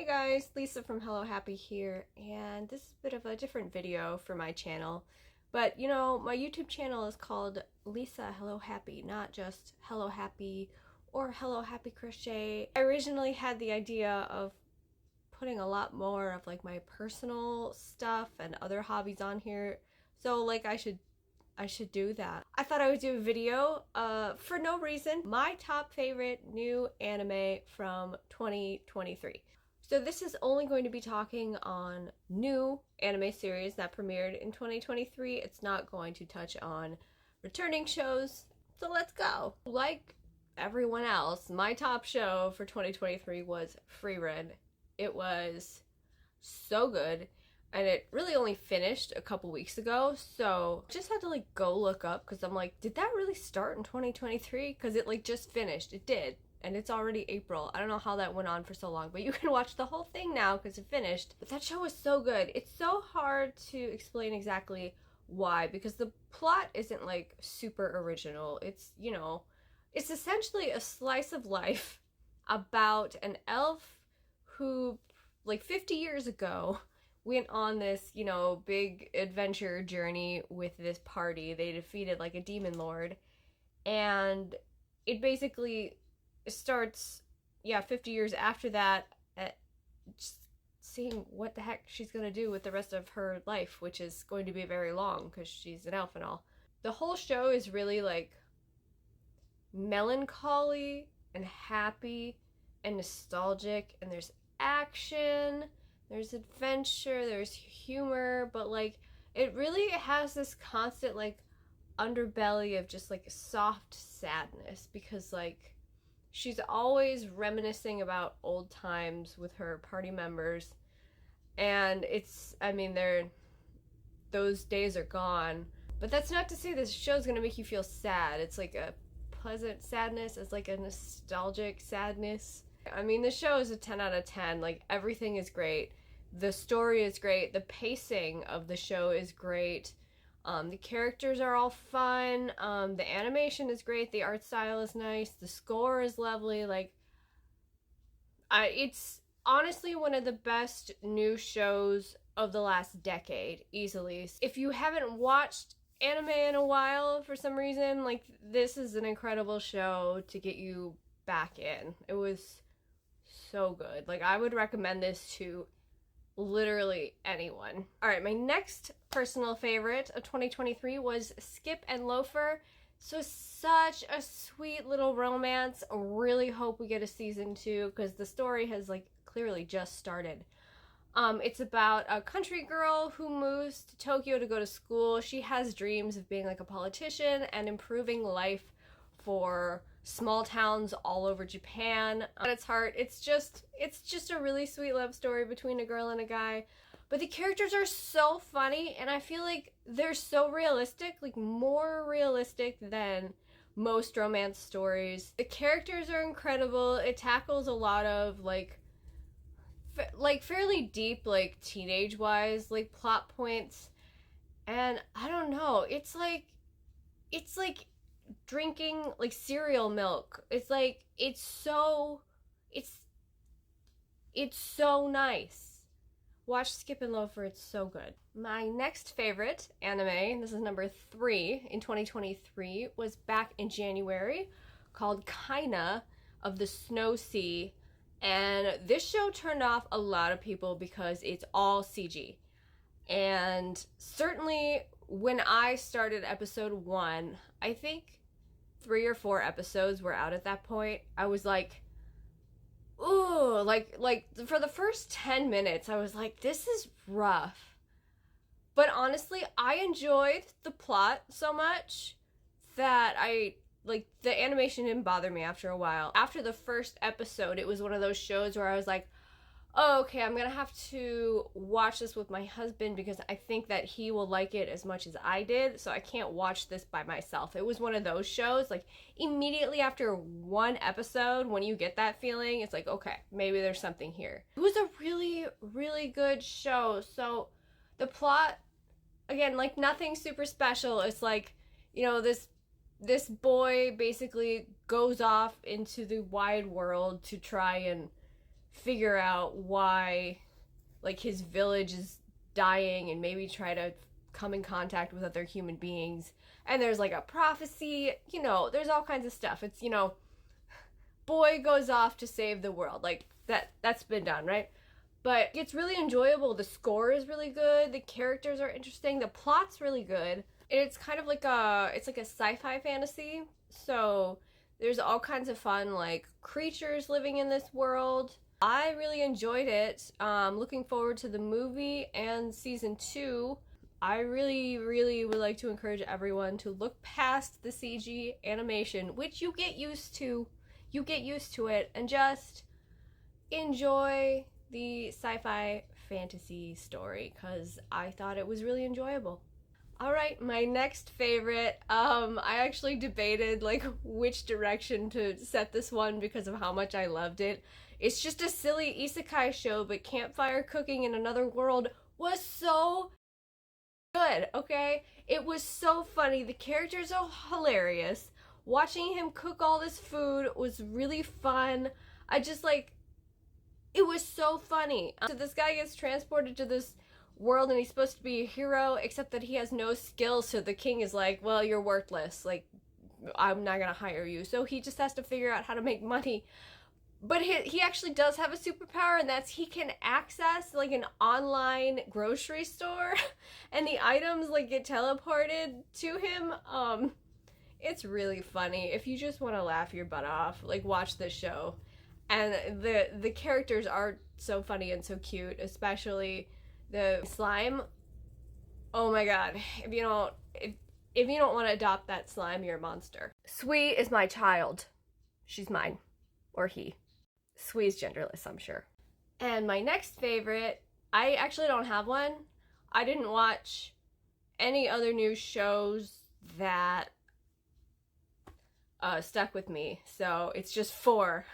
Hey guys, Lisa from Hello Happy here, and this is a bit of a different video for my channel. But you know, my YouTube channel is called Lisa Hello Happy, not just Hello Happy or Hello Happy Crochet. I originally had the idea of putting a lot more of like my personal stuff and other hobbies on here. So like I should do that. I thought I would do a video for no reason. My top favorite new anime from 2023. So this is only going to be talking on new anime series that premiered in 2023. It's not going to touch on returning shows. So let's go. Like everyone else, my top show for 2023 was Frieren. It was so good. And it really only finished a couple weeks ago, so just had to like go look up because I'm like, did that really start in 2023? Because it like just finished. It did, and it's already April. I don't know how that went on for so long, but you can watch the whole thing now because it finished. But that show was so good. It's so hard to explain exactly why, because the plot isn't like super original. It's, you know, it's essentially a slice of life about an elf who, like 50 years ago, went on this, you know, big adventure journey with this party. They defeated like a demon lord, and it basically starts, 50 years after that, at just seeing what the heck she's gonna do with the rest of her life, which is going to be very long because she's an elf and all. The whole show is really like melancholy and happy and nostalgic, and there's action, there's adventure, there's humor, but like it really has this constant like underbelly of just like soft sadness, because like she's always reminiscing about old times with her party members, and it's, I mean, those days are gone, but that's not to say this show's gonna make you feel sad. It's like a pleasant sadness. It's like a nostalgic sadness. I mean, the show is a 10 out of 10. Like, everything is great. The story is great. The pacing of the show is great. The characters are all fun. The animation is great. The art style is nice. The score is lovely. Like, it's honestly one of the best new shows of the last decade, easily. If you haven't watched anime in a while for some reason, like, this is an incredible show to get you back in. It was so good. Like, I would recommend this to literally anyone. Alright, my next personal favorite of 2023 was Skip and Loafer. So such a sweet little romance. I really hope we get a season 2 because the story has like clearly just started. It's about a country girl who moves to Tokyo to go to school. She has dreams of being like a politician and improving life for small towns all over Japan. At its heart, it's just a really sweet love story between a girl and a guy. But the characters are so funny, and I feel like they're so realistic, like more realistic than most romance stories. The characters are incredible. It tackles a lot of like fairly deep, like teenage-wise, like plot points. And I don't know, it's like drinking like cereal milk. It's like it's so nice. Watch Skip and Loafer, it's so good. My next favorite anime, this is number 3 in 2023, was back in January, called Kaina of the Snow Sea. And this show turned off a lot of people because it's all CG. And certainly when I started episode 1, I think 3 or 4 episodes were out at that point. I was like, ooh, like for the first 10 minutes, I was like, this is rough. But honestly, I enjoyed the plot so much that the animation didn't bother me after a while. After the first episode, it was one of those shows where I was like, oh, okay, I'm gonna have to watch this with my husband because I think that he will like it as much as I did, so I can't watch this by myself. It was one of those shows, like, immediately after one episode, when you get that feeling, it's like, okay, maybe there's something here. It was a really, really good show. So the plot, again, like, nothing super special. It's like, you know, this boy basically goes off into the wide world to try and figure out why like his village is dying and maybe try to come in contact with other human beings. And there's like a prophecy, you know, there's all kinds of stuff. It's, you know, boy goes off to save the world. Like that's been done, right? But it's really enjoyable. The score is really good. The characters are interesting. The plot's really good. It's kind of like it's like a sci-fi fantasy. So there's all kinds of fun like creatures living in this world. I really enjoyed it. Looking forward to the movie and season 2. I really, really would like to encourage everyone to look past the CG animation, which you get used to. You get used to it and just enjoy the sci-fi fantasy story because I thought it was really enjoyable. Alright, my next favorite, I actually debated like which direction to set this one because of how much I loved it. It's just a silly isekai show, but campfire cooking in another world was so good, okay? It was so funny. The characters are hilarious. Watching him cook all this food was really fun. I just like, it was so funny. So this guy gets transported to this world and he's supposed to be a hero, except that he has no skills, so the king is like, well, you're worthless. Like, I'm not gonna hire you. So he just has to figure out how to make money. But he actually does have a superpower, and that's he can access like an online grocery store and the items like get teleported to him. It's really funny. If you just want to laugh your butt off, like watch this show. And the characters are so funny and so cute, especially the slime. Oh my god. If you don't want to adopt that slime, you're a monster. Sui is my child. She's mine. Or he. Sui's genderless, I'm sure. And my next favorite, I actually don't have one. I didn't watch any other new shows that stuck with me, so it's just 4.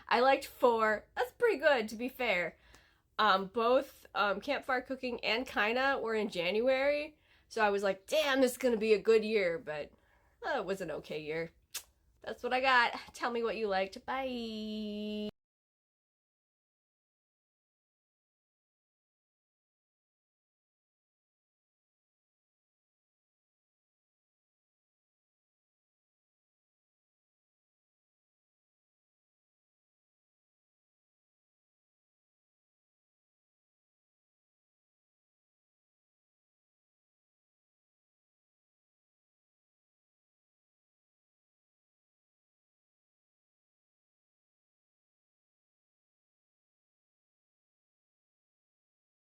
I liked 4. That's pretty good, to be fair. Both Campfire Cooking and Kinda were in January, so I was like, damn, this is gonna be a good year, but it was an okay year. That's what I got. Tell me what you liked. Bye.